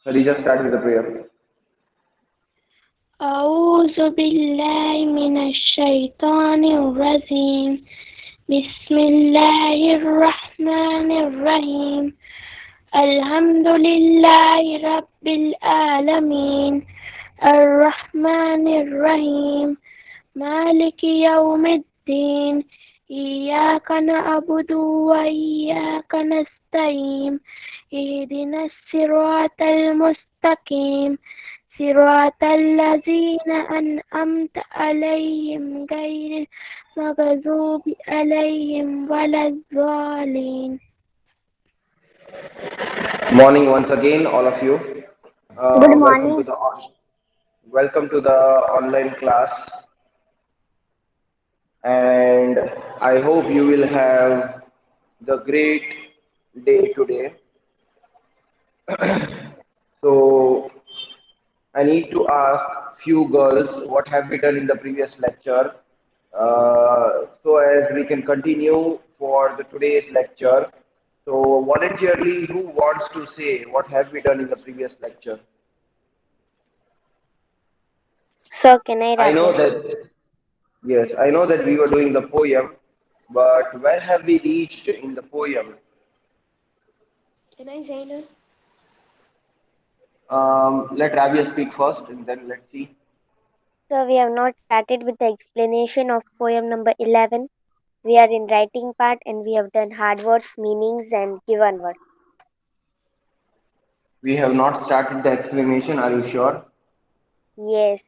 Khadija, start with the prayer. أعوذ بالله من الشيطان الرجيم بسم الله الرحمن الرحيم الحمد لله رب العالمين الرحمن الرحيم مالك يوم الدين إياك نعبد وإياك نستعين اهدنا الصراط المستقيم صراط الذين أنعمت عليهم غير المغضوب عليهم ولا الضالين. Morning once again, all of you. Good Welcome to morning. the online class, and I hope you will have the great day today. So I need to ask few girls what have we done in the previous lecture, so as we can continue for the today's lecture. So voluntarily, who wants to say what have we done in the previous lecture? Sir, can I I know Rabia? that, yes, I know that we were doing the poem, but where have we reached in the poem? Can I say now? Let Rabia speak first, and then let's see. Sir, we have not started with the explanation of poem number 11. We are in writing part and we have done hard words, meanings, and given words. We have not started the explanation. Are you sure? Yes.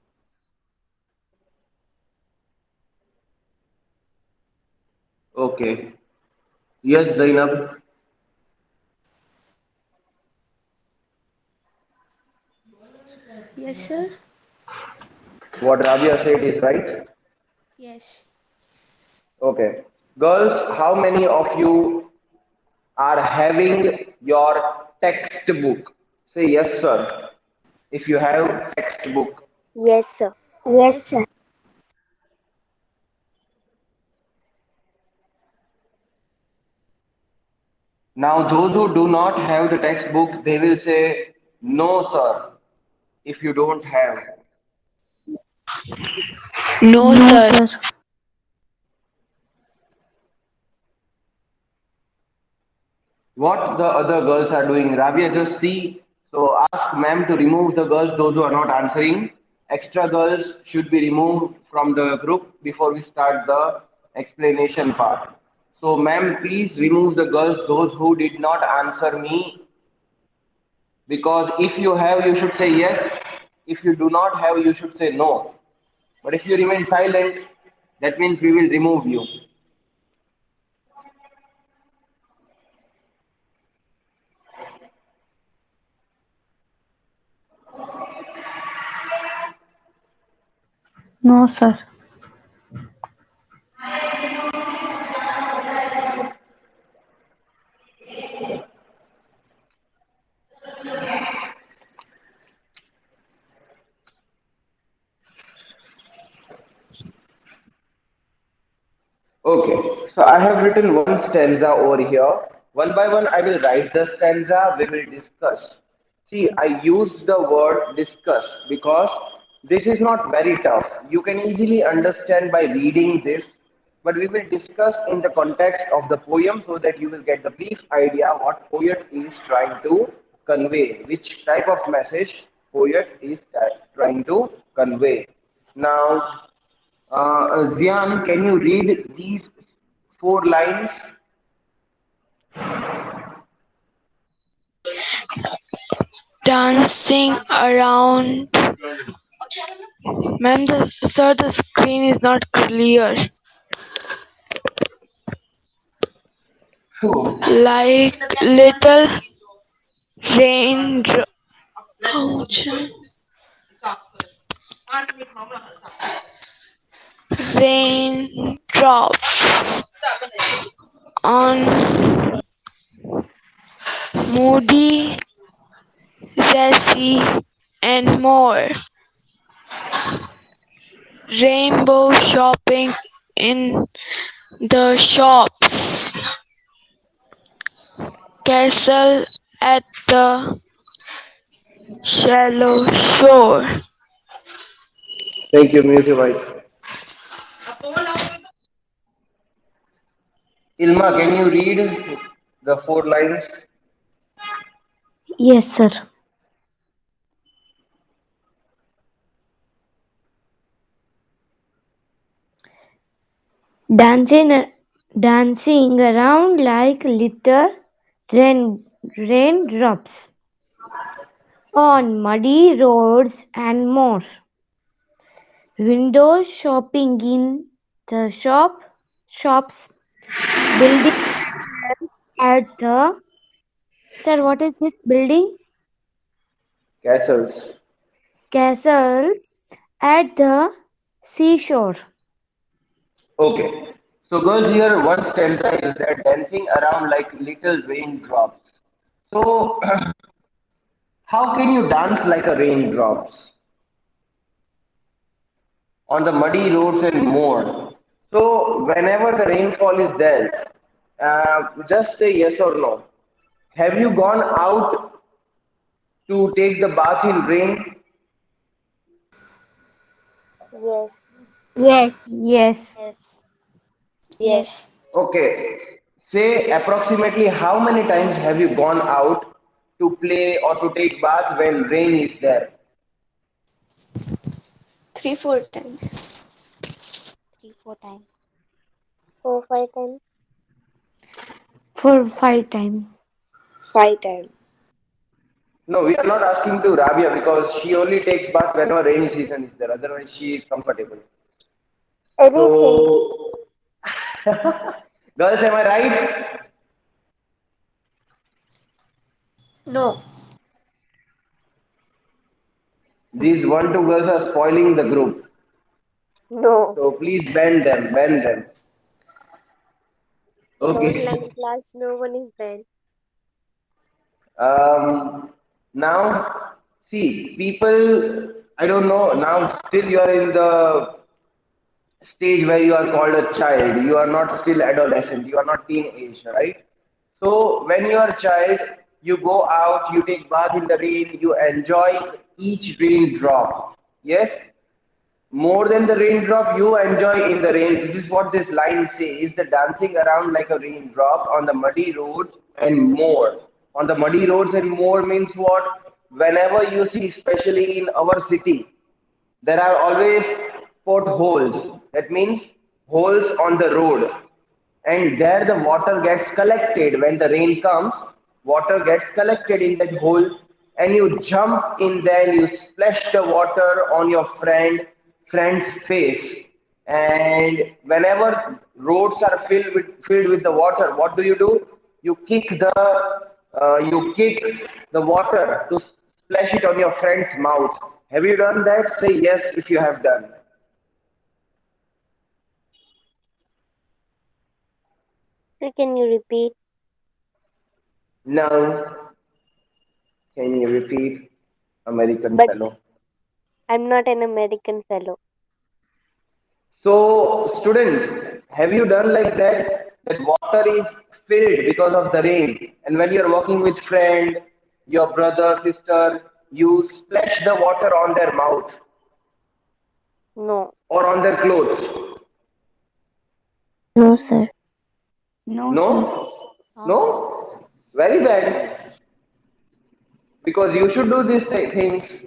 Okay. Yes, Zainab. Yes, sir. What Rabia said is right. Yes. Okay. Girls, how many of you are having your textbook? Say yes, sir. If you have textbook. Yes, sir. Yes, Yes, sir. sir. Now, those who do not have the textbook, they will say, no, sir, if you don't have. No, No, sir. sir. What the other girls are doing, Rabia, just see. So ask ma'am to remove the girls, those who are not answering. Extra girls should be removed from the group before we start the explanation part. So ma'am, please remove the girls, those who did not answer me, because if you have, you should say yes. If you do not have, you should say no. But if you remain silent, that means we will remove you. No, sir. Okay, so I have written one stanza over here. One by one, I will write the stanza. We will discuss. See, I used the word discuss because this is not very tough. You can easily understand by reading this, but we will discuss in the context of the poem so that you will get the brief idea what poet is trying to convey, which type of message poet is trying to convey. Now, Zian, can you read these four lines? Dancing around. Ma'am, sir, the screen is not clear. Oh, Like little raindrops. Raindrops on moody, grassy, and more. Rainbow shopping in the shops. Castle at the shallow shore. Thank you, mute your mic. Ilma, can you read the four lines? Yes, sir. Dancing, dancing around like little raindrops on muddy roads and more. Windows shopping in the shops, building at the sir. What is this building? Castles. Castle at the seashore. Okay. So, girls, here one stanza is that dancing around like little raindrops. So, how can you dance like a raindrops on the muddy roads and more? So, whenever the rainfall is there, just say yes or no. Have you gone out to take the bath in rain? Yes. Yes. Yes. Yes. Yes. Okay. Say approximately how many times have you gone out to play or to take bath when rain is there? 3-4 times. 3-4 times. 4-5 times. 4 5 times. 5 times. No, we are not asking to Rabia because she only takes bath whenever rainy season is there. Otherwise, she is comfortable. Anything. So, girls, am I right? No. These one two girls are spoiling the group. No. So please bend them, bend them. Don't Okay. lie in class. No one is banned. Now, see, people, I don't know, now still you are in the stage where you are called a child. You are not still adolescent. You are not teenage, right? So when you are a child, you go out, you take bath in the rain, you enjoy each raindrop. Yes, more than the raindrop you enjoy in the rain. This is what this line says: the dancing around like a raindrop on the muddy roads and more. On the muddy roads and more means what? Whenever you see, especially in our city, there are always potholes. That means holes on the road. And there the water gets collected. When the rain comes, water gets collected in that hole, and you jump in there, you splash the water on your friend's face. And whenever roads are filled with the water, what do? You kick the water to splash it on your friend's mouth. Have you done that? Say yes if you have done. So can you repeat? Now, can you repeat, American But fellow? I'm not an American fellow. So, students, have you done like that? That water is filled because of the rain, and when you're walking with friend, your brother, sister, you splash the water on their mouth No. or on their clothes. No, sir. No, sir. No, No, sir. no, very bad. Because you should do these things.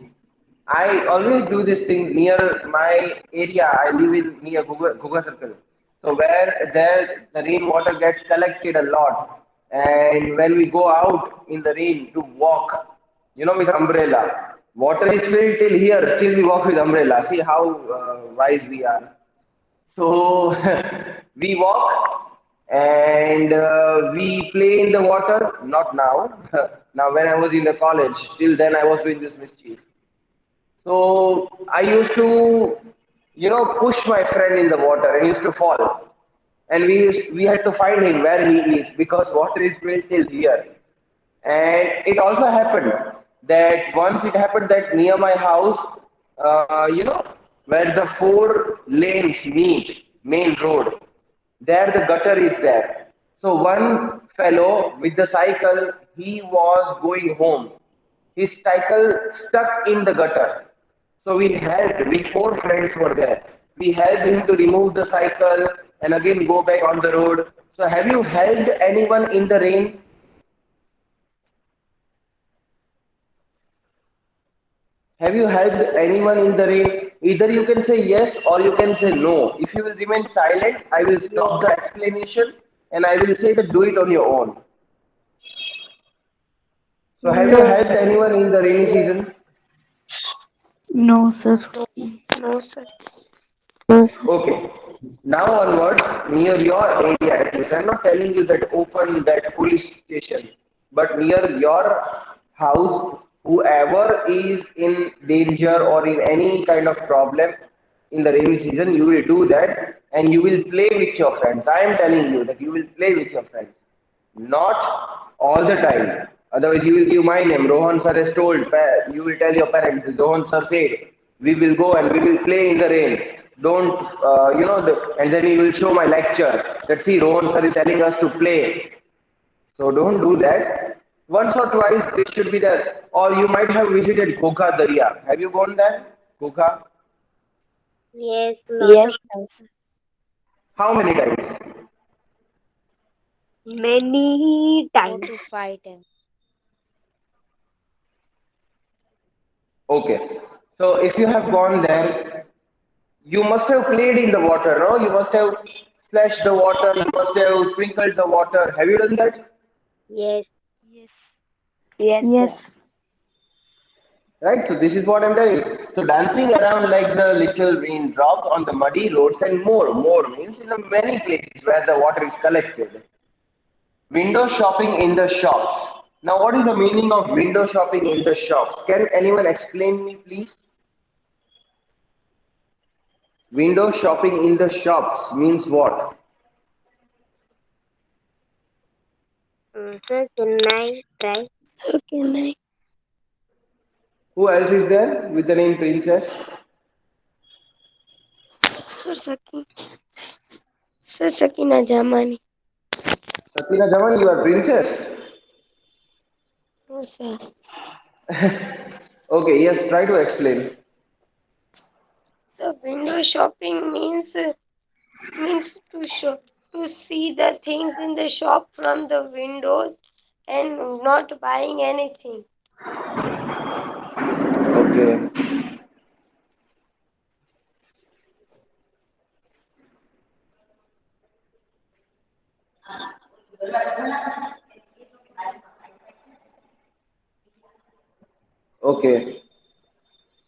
I always do this thing near my area. I live in near Guga Circle. So where there the rainwater gets collected a lot, and when we go out in the rain to walk, with umbrella, water is filled till here. Still we walk with umbrella. See how wise we are. So we walk and we play in the water. Not now. Now, when I was in the college, till then I was doing this mischief. So I used to, push my friend in the water and he used to fall. And we had to find him where he is because water is filled till here. And it also happened that once it happened that near my house, where the four lanes meet, main road, there the gutter is there. So one fellow with the cycle, he was going home. his cycle stuck in the gutter. So we four friends were there. We helped him to remove the cycle and again go back on the road. So have you helped anyone in the rain? Have you helped anyone in the rain? Either you can say yes or you can say no. If you will remain silent, I will stop the explanation and I will say that do it on your own. So have you No. helped anyone in the rainy season? No, sir. No, sir. No, sir. Okay. Now onwards, near your area, at least, I'm not telling you that open that police station, but near your house, whoever is in danger or in any kind of problem in the rainy season, you will do that and you will play with your friends. I am telling you that you will play with your friends. Not all the time. Otherwise, you will give my name. Rohan sir has told. You will tell your parents. Rohan sir said, we will go and we will play in the rain. Don't, and then you will show my lecture that see, Rohan sir is telling us to play. So don't do that. Once or twice, this should be there. Or you might have visited Kokha Darya. Have you gone there? Kokha? Yes, lot of Yes. times. How many times? Many 4 to times. 5 times. Okay. So if you have gone there, you must have played in the water, no? You must have splashed the water, you must have sprinkled the water. Have you done that? Yes. Yes. Yes, sir. Yes. Right? So this is what I'm telling you. So dancing around like the little raindrops on the muddy roads and more. More means in the many places where the water is collected. Window shopping in the shops. Now what is the meaning of window shopping in the shops? Can anyone explain me please? Window shopping in the shops means what? Sir, can I try? So can I? Who else is there with the name Princess? Sir, Sakina Jamani. Satina Jaman, you are princess. No, sir. Okay, yes, try to explain. So window shopping means to show to see the things in the shop from the windows and not buying anything. Okay, okay.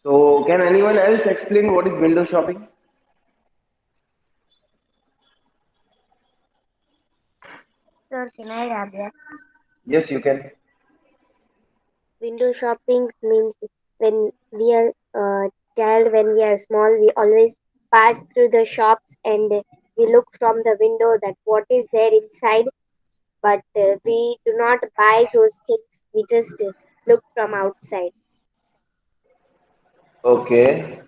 So, can anyone else explain what is window shopping? Sir, can I, Rabia? Yes, you can. Window shopping means when we are child, when we are small, we always pass through the shops and we look from the window that what is there inside, but we do not buy those things. We just look from outside. Okay,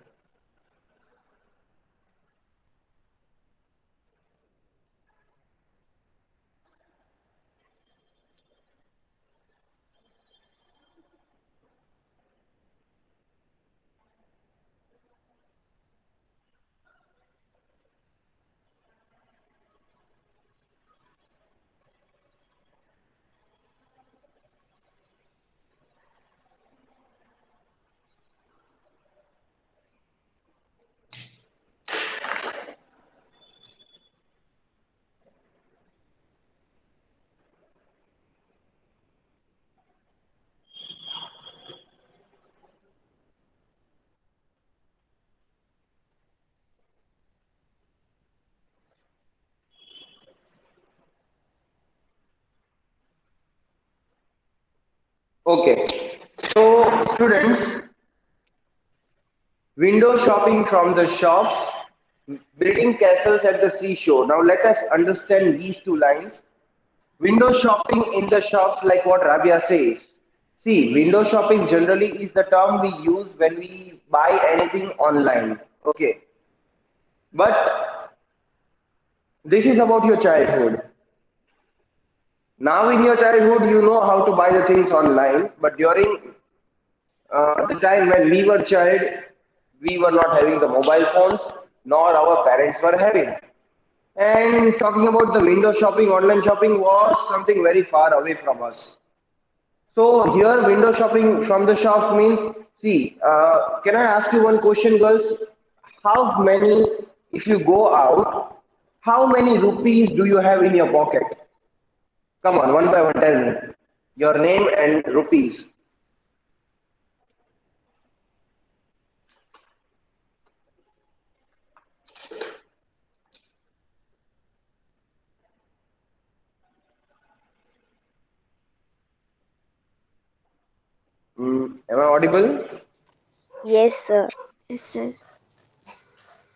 okay. So, students, window shopping from the shops, building castles at the seashore. Now, let us understand these two lines. Window shopping in the shops, like what Rabia says. See, window shopping generally is the term we use when we buy anything online. Okay. But this is about your childhood. Now, in your childhood, you know how to buy the things online, but during The time when we were child, we were not having the mobile phones, nor our parents were having. And talking about the window shopping, online shopping was something very far away from us. So here, window shopping from the shops means, see, can I ask you one question, girls? How many, if you go out, how many rupees do you have in your pocket? Come on, one by one, tell me. Your name and rupees. Am I audible? Yes, sir. Yes, sir.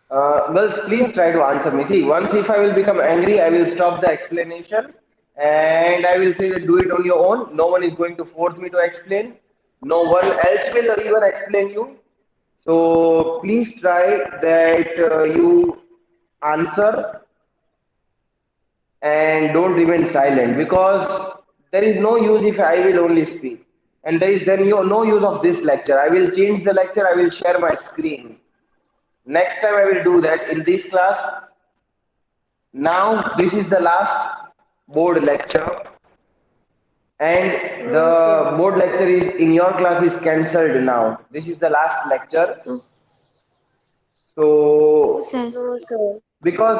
Girls, please try to answer me. See, once if I will become angry, I will stop the explanation and I will say that do it on your own. No one is going to force me to explain. No one else will even explain you. So please try that you answer and don't remain silent because there is no use if I will only speak. And there is then no use of this lecture. I will change the lecture, I will share my screen. Next time I will do that in this class. Now, this is the last board lecture, and No, sir. the board lecture is in your class is cancelled now. This is the last lecture. Oh, So, sir. No, sir. because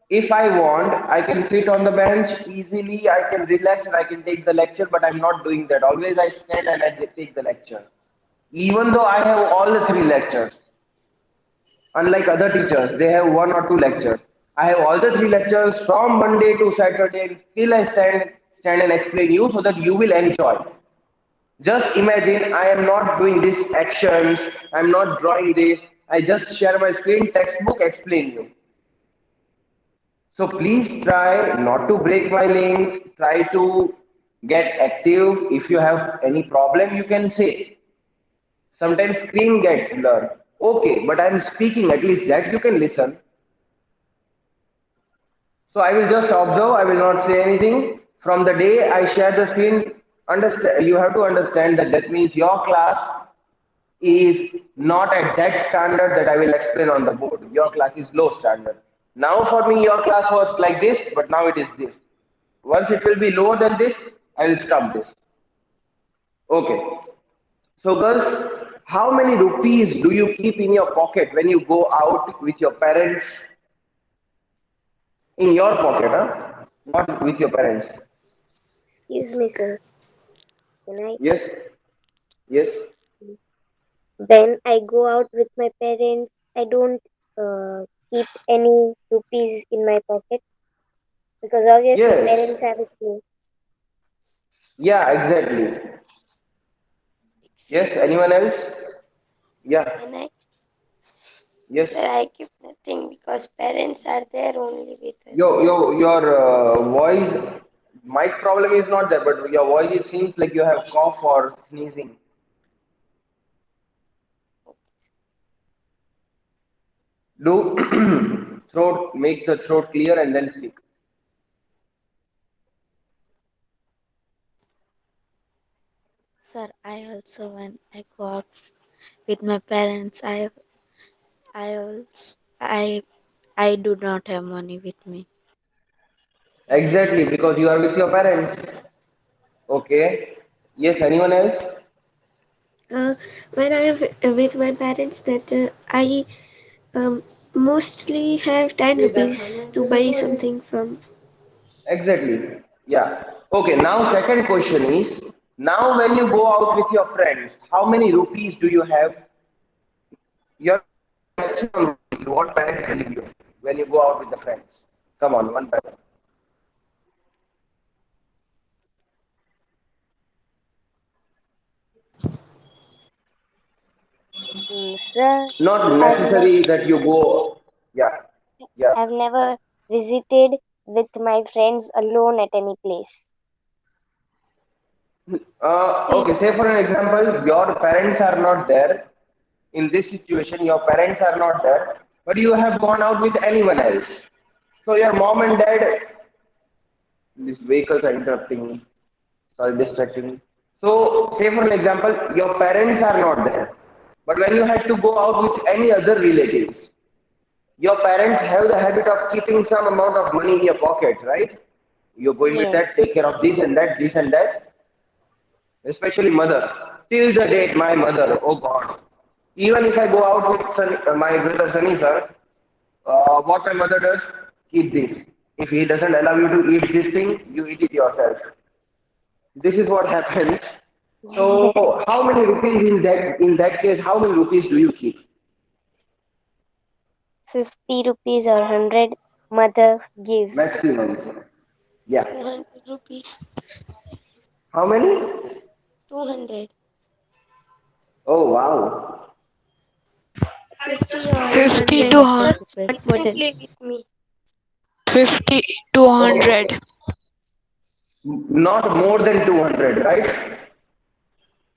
if I want, I can sit on the bench easily, I can relax and I can take the lecture, but I'm not doing that. Always I stand and I take the lecture. Even though I have all the three lectures. Unlike other teachers, they have one or two lectures. I have all the three lectures from Monday to Saturday, and still I stand and explain you so that you will enjoy. Just imagine I am not doing these actions, I'm not drawing this, I just share my screen, textbook, explain you. So please try not to break my link, try to get active. If you have any problem, you can say. Sometimes screen gets blurred. Okay, but I'm speaking, at least that you can listen. So I will just observe, I will not say anything. From the day I share the screen, understand, you have to understand that that means your class is not at that standard that I will explain on the board. Your class is low standard. Now for me, your class was like this, but now it is this. Once it will be lower than this, I will stop this. Okay. So girls, how many rupees do you keep in your pocket when you go out with your parents in your pocket, huh? Not with your parents. Excuse me, sir. Can I? Yes, yes. When I go out with my parents, I don't keep any rupees in my pocket because obviously Yes. parents are with me. Yeah, exactly. Yes, Excuse me, anyone else? Yeah, can I? yes. Sir, I keep nothing because parents are there only with us. Your voice, mic problem is not there, but your voice it seems like you have cough or sneezing. Do throat, make the throat clear and then speak. Sir, I also when I go out with my parents, I also I do not have money with me. Exactly, because you are with your parents. Okay. Yes, anyone else? Uh, when I am with my parents, that I um, mostly have 10 rupees to buy something from. Exactly. Yeah. Okay, now second question is, now when you go out with your friends, how many rupees do you have? Your maximum rupees, what parents will give you when you go out with the friends? Come on, one by one. Sir, Not I've never, necessary that you go. Yeah, yeah. I've never visited with my friends alone at any place. Okay, say for an example, your parents are not there. In this situation, your parents are not there, but you have gone out with anyone else. So your mom and dad, these vehicles are interrupting me. Sorry, distracting me. So, say for an example, your parents are not there, but when you had to go out with any other relatives, your parents have the habit of keeping some amount of money in your pocket, right? You're going with that, Yes. take care of this and that, especially mother. Till the date, my mother, oh God. Even if I go out with my brother Sunny sir, what my mother does, keep this. If he doesn't allow you to eat this thing, you eat it yourself. This is what happens. So how many rupees in that case? How many rupees do you keep? 50 rupees or 100 mother gives. Maximum. Yeah. 200 rupees. How many? 200. Oh wow. 50 or 50 100, to Sir, not more you than. play with me. 50 to Okay. 100. Not more than 200, right?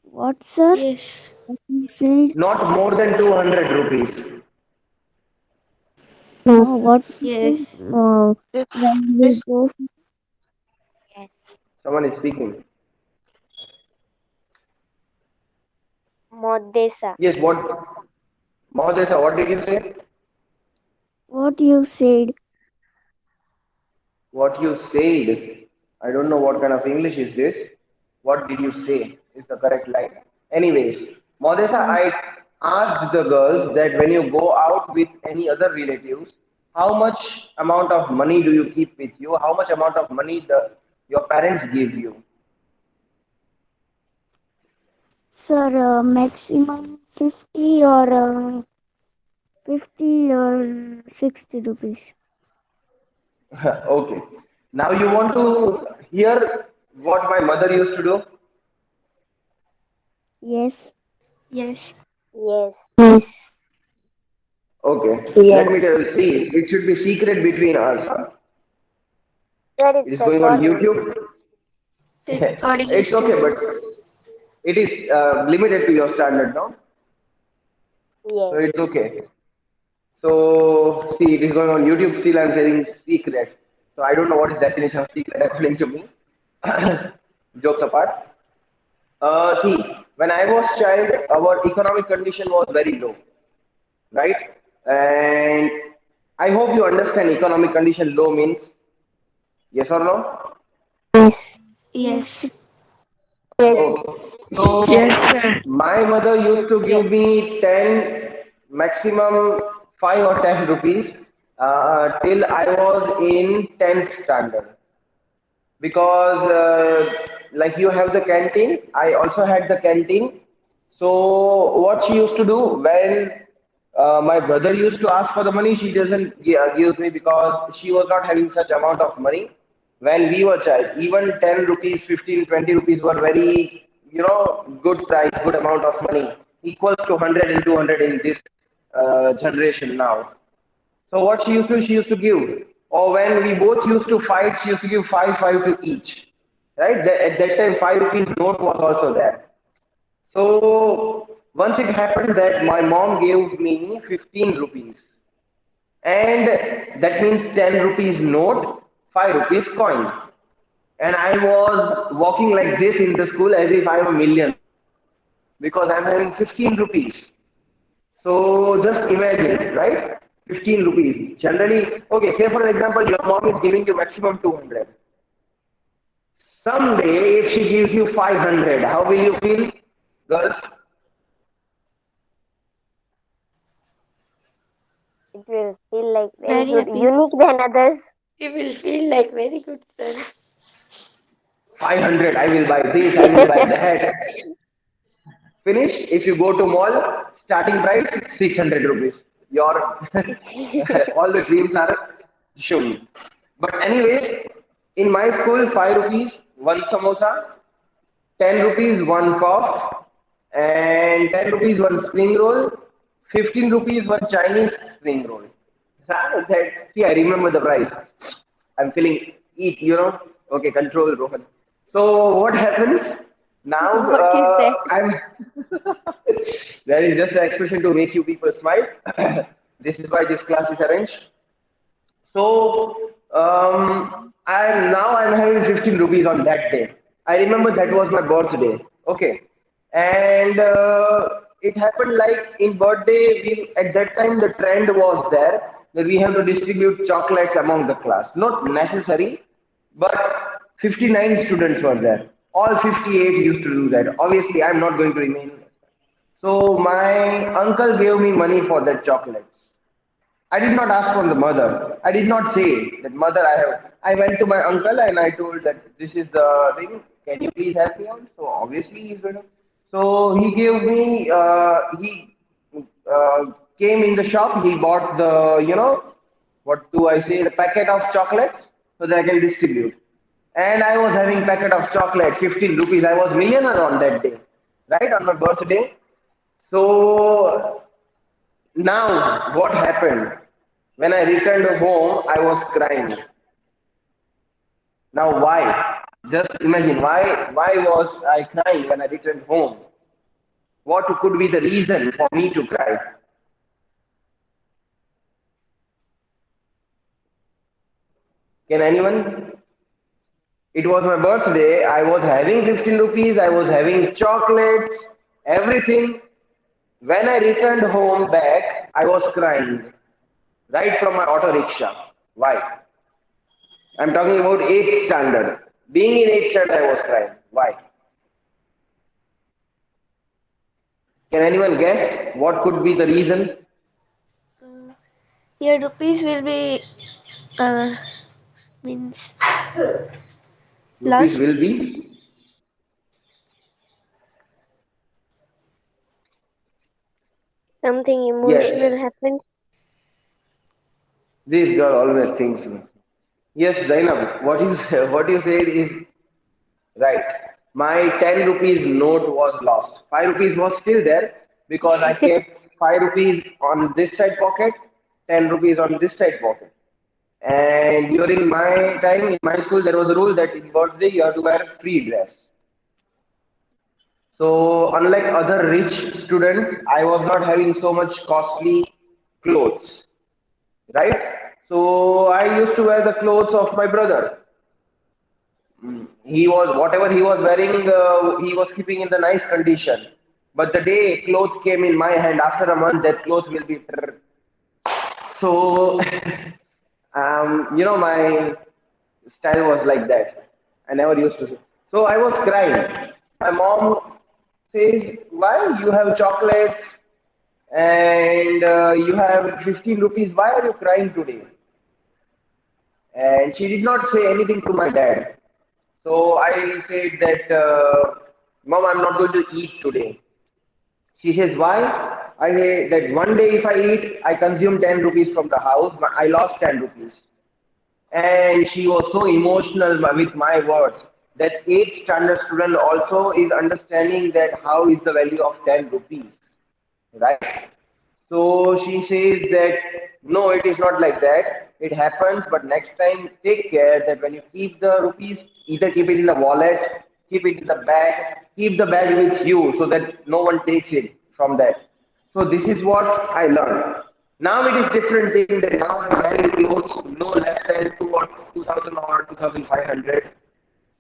What, sir? Yes. What you said? Not more than 200 rupees. No, what you said? Yes. When we go. Yes. Someone is speaking. Modesa. Yes, what? Mahadesa, what did you say? What you said? What you said. I don't know what kind of English is this. What did you say? Is the correct line. Anyways, Modesa, Uh, I asked the girls that when you go out with any other relatives, how much amount of money do you keep with you? How much amount of money your parents give you? sir, maximum 50 or 60 rupees. Okay. Now you want to hear what my mother used to do? Yes. Yes. Yes. Okay. Let Yes. me tell you. See, it should be secret between us. Huh? Sir, It it's is going on recording. YouTube. The recording is It's still okay, on. but it is limited to your standard now, so Yes. it's okay. So see, it is going on YouTube. Still, I'm saying secret. So I don't know what is definition of secret according to me. Jokes apart. See, when I was child, our economic condition was very low, right? And I hope you understand economic condition low means yes or no. Yes. Yes. Yes. Yes. Okay. Yes, So sir. my mother used to Yes. give me 10, maximum 5 or 10 rupees till I was in 10th standard. Because like you have the canteen, I also had the canteen. So what she used to do when my brother used to ask for the money, she doesn't give me because she was not having such amount of money when we were child. Even 10 rupees, 15, 20 rupees were very, good price, good amount of money, equals to 100 and 200 in this generation now. So what she used to give. Or when we both used to fight, she used to give five to each. Right? At that time, 5 rupees note was also there. So once it happened that my mom gave me 15 rupees. And that means 10 rupees note, 5 rupees coin. And I was walking like this in the school as if I'm a millionaire because I'm having 15 rupees. So just imagine, right? 15 rupees. Generally, okay, say for example, your mom is giving you maximum 200. Someday, if she gives you 500, how will you feel, girls? It will feel like very Very good, happy. unique than others. You will feel like very good, sir. 500, I will buy this, I will buy that. Finish. If you go to mall, starting price 600 rupees. Your all the dreams are shown. But anyways, in my school, 5 rupees, one samosa, 10 rupees, one puff, and 10 rupees, one spring roll, 15 rupees, one Chinese spring roll. See, I remember the price. I'm feeling eat. Okay, control, Rohan. So what happens now? What is that? I'm. That is just an expression to make you people smile. This is why this class is arranged. So I'm having 15 rupees on that day. I remember that was my birthday. Okay, and it happened like in birthday. We at that time the trend was there that we have to distribute chocolates among the class. Not necessary, but 59 students were there. All 58 used to do that. Obviously, I'm not going to remain. So my uncle gave me money for that chocolates. I did not ask from the mother. I did not say that mother I have. I went to my uncle and I told that this is the thing. Can you please help me out? So obviously he's going to. So he gave me. He came in the shop. He bought the what do I say, the packet of chocolates so that I can distribute. And I was having packet of chocolate, 15 rupees. I was millionaire on that day, right on my birthday. So now, what happened? When I returned home, I was crying. Now, why? Just imagine why was I crying when I returned home? What could be the reason for me to cry? Can anyone? It was my birthday. I was having 15 rupees. I was having chocolates, everything. When I returned home back, I was crying right from my auto rickshaw. Why? I'm talking about 8th standard. Being in 8th standard, I was crying. Why? Can anyone guess what could be the reason? Uh, your rupees will be uh, means Rupees will lost. be. Something Yes, emotional happened. this girl always thinks. Yes, Zainab, what you said is right. My 10 rupees note was lost. 5 rupees was still there because I kept 5 rupees on this side pocket, 10 rupees on this side pocket. And during my time in my school, there was a rule that in birthday you have to wear free dress. So unlike other rich students, I was not having so much costly clothes, right? So I used to wear the clothes of my brother. He was whatever he was wearing, he was keeping in the nice condition. But the day clothes came in my hand, after a month, that clothes will be. So, my style was like that. I never used to. So I was crying. My mom says, "Why you have chocolates and you have 15 rupees? Why are you crying today?" And she did not say anything to my dad. So I said that, Mom, I'm not going to eat today. She says, why? I say that one day if I eat, I consume 10 rupees from the house, but I lost 10 rupees. And she was so emotional with my words that 8th standard student also is understanding that how is the value of 10 rupees, right? So she says that no, it is not like that. It happens, but next time take care that when you keep the rupees, either keep it in the wallet, keep it in the bag, keep the bag with you so that no one takes it from that. So this is what I learned. Now it is different thing that now I'm wearing clothes no less than 2000 or 2500.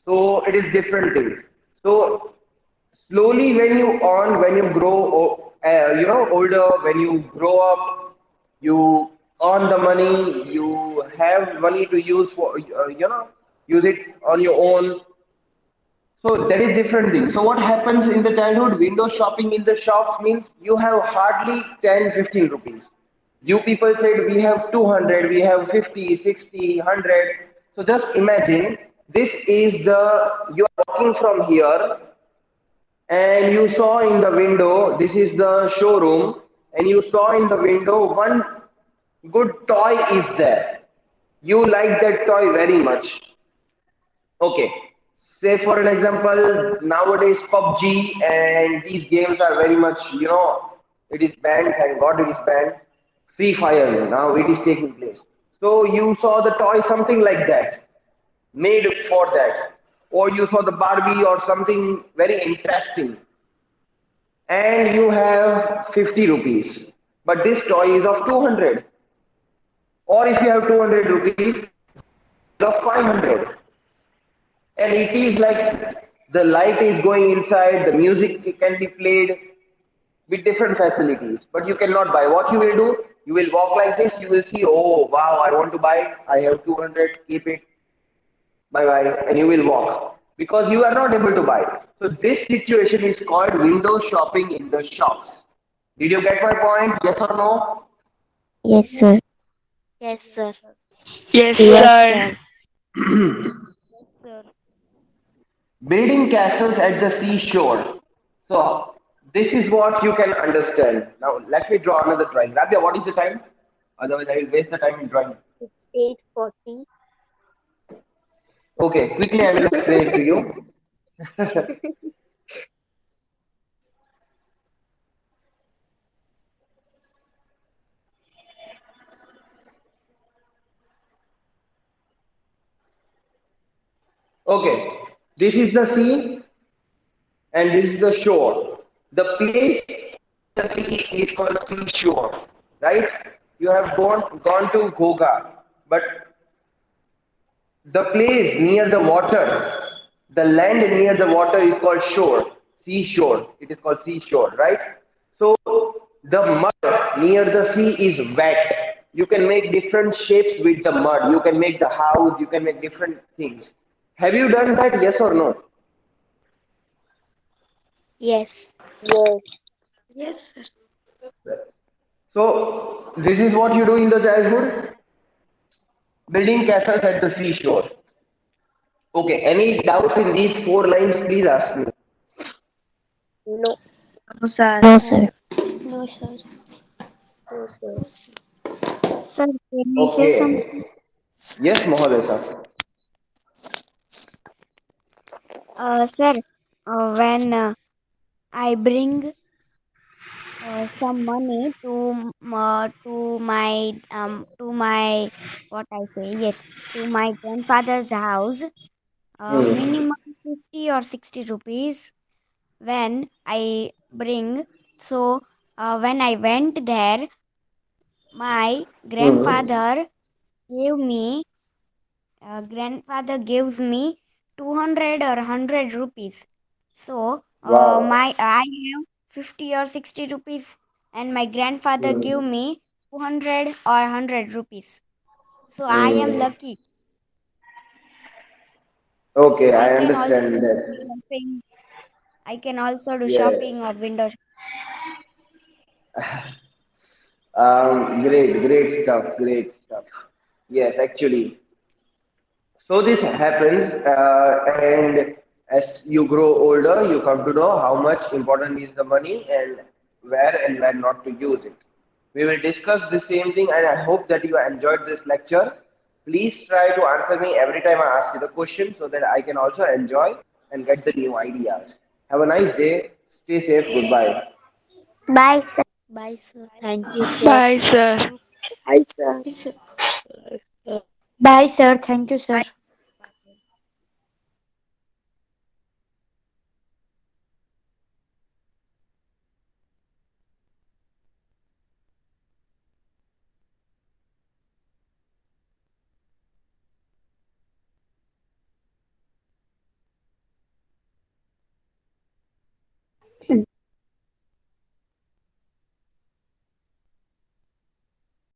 So it is different thing. So slowly when you earn, when you grow, older, when you grow up, you earn the money, you have money to use for, use it on your own. So that is different thing. So what happens in the childhood? Window shopping in the shops means you have hardly 10, 15 rupees. You people said we have 200, we have 50, 60, 100. So just imagine this is you are walking from here and you saw in the window, this is the showroom, and you saw in the window one good toy is there. You like that toy very much. Okay. Say for an example, nowadays PUBG and these games are very much, it is banned, thank God it is banned. Free Fire now it is taking place. So you saw the toy something like that, made for that. Or you saw the Barbie or something very interesting and you have 50 rupees. But this toy is of 200. Or if you have 200 rupees, of 500. And it is like The light is going inside, the music can be played with different facilities, but you cannot buy. What you will do? You will walk like this, you will see, oh wow, I want to buy, I have 200, keep it, bye bye, and you will walk because you are not able to buy. So this situation is called window shopping in the shops. Did you get my point? Yes or no? Yes, sir. Yes, sir. Yes, Yes. sir. Building castles at the seashore. So this is what you can understand. Now let me draw another drawing. Rabia, what is the time? Otherwise, I will waste the time in drawing. It's 8:40. Okay, quickly I will explain it to you. Okay, this is the sea and this is the shore. The place the sea is called seashore, right? You have gone to Goga, but the place near the water, the land near the water is called shore, seashore. It is called seashore, right? So the mud near the sea is wet. You can make different shapes with the mud. You can make the house. You can make different things. Have you done that? Yes or no? Yes. Yes. Yes, sir. So this is what you do in the childhood, building castles at the seashore. Okay. Any doubts in these four lines? Please ask me. No. No, sir. No, sir. No, sir. No, sir. Sir, can I say Okay. something? Yes, Mohalesa. Sir, when I bring some money to my what I say, yes, to my grandfather's house, Hmm. minimum 50 or 60 rupees when I bring. So when I went there, my Hmm. gave me grandfather gives me 200 or 100 rupees. So Wow. my I have 50 or 60 rupees, and my grandfather give Hmm. me 200 or 100 rupees. So I am Hmm. lucky. Okay, I I can also understand do that. shopping. I can also do shopping Yes. or window. Great, great stuff, great stuff. Yes, actually. So this happens, and as you grow older, you come to know how much important is the money and where not to use it. We will discuss the same thing, and I hope that you enjoyed this lecture. Please try to answer me every time I ask you the question so that I can also enjoy and get the new ideas. Have a nice day. Stay safe. Goodbye. Bye, sir. Bye, sir. Thank you, sir. Bye, sir. Hi, sir. Yes, sir. Bye, sir. Thank you, sir.